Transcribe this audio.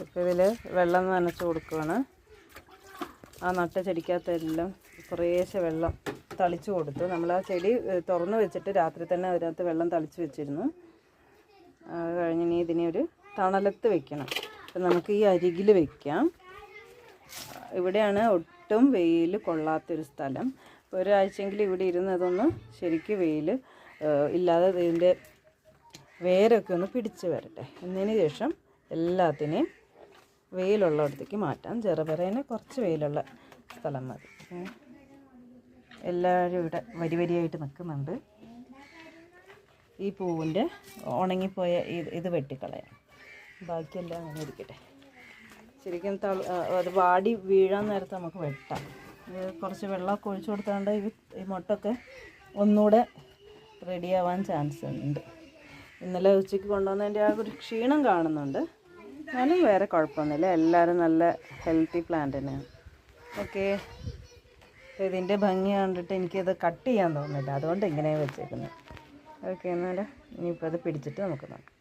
ഇപ്പോൾ ഇതിൽ വെള്ളം നനച്ച് കൊടുക്കുകയാണ്. ആ നട്ട ചെടിക്കകത്തെല്ലാം കുറേശ്ശെ വെള്ളം തളിച്ച് കൊടുത്തു. നമ്മൾ ആ ചെടി തുറന്ന് വെച്ചിട്ട് രാത്രി തന്നെ അതിനകത്ത് വെള്ളം തളിച്ച് വെച്ചിരുന്നു. അത് കഴിഞ്ഞ് ഇനി ഇതിനെ ഒരു തണലത്ത് വെക്കണം. അപ്പം നമുക്ക് ഈ അരികിൽ വെക്കാം. ഇവിടെയാണ് ഒട്ടും വെയിൽ കൊള്ളാത്തൊരു സ്ഥലം. ഒരാഴ്ചയെങ്കിലും ഇവിടെ ഇരുന്ന് അതൊന്ന് ശരിക്കും വെയിൽ ഇല്ലാതെ ഇതിൻ്റെ വേരൊക്കെ ഒന്ന് പിടിച്ച് വരട്ടെ. എന്നതിന് ശേഷം എല്ലാത്തിനെയും വെയിലുള്ളിടത്തേക്ക് മാറ്റാം. ചെറുപറേനെ കുറച്ച് വെയിലുള്ള സ്ഥലം മതി. എല്ലാവരും ഇവിടെ വരി വരിയായിട്ട് നിൽക്കുന്നുണ്ട്. ഈ പൂവിൻ്റെ ഉണങ്ങിപ്പോയ ഇത് വെട്ടിക്കളയാം. ബാക്കിയെല്ലാം അങ്ങനെ ഇരിക്കട്ടെ. ശരിക്കും അത് വാടി വീഴാൻ നേരത്ത് നമുക്ക് വെട്ടാം. കുറച്ച് വെള്ളമൊക്കെ ഒഴിച്ചു കൊടുത്താണ്ട് ഈ മുട്ടൊക്കെ ഒന്നുകൂടെ റെഡിയാവാൻ ചാൻസ് ഉണ്ട്. ഇന്നലെ ഉച്ചയ്ക്ക് കൊണ്ടുവന്നതിൻ്റെ ആ ഒരു ക്ഷീണം കാണുന്നുണ്ട്. എന്നാലും വേറെ കുഴപ്പമൊന്നുമില്ല. എല്ലാവരും നല്ല ഹെൽത്തി പ്ലാന്റ് തന്നെയാണ്. ഓക്കെ, ഇതിൻ്റെ ഭംഗി കണ്ടിട്ട് എനിക്കത് കട്ട് ചെയ്യാൻ തോന്നുന്നില്ല. അതുകൊണ്ട് ഇങ്ങനെ വെച്ചേക്കുന്നത്. ഓക്കെ, എന്നാൽ ഇനിയിപ്പോൾ അത് പിടിച്ചിട്ട് നമുക്ക് നോക്കാം.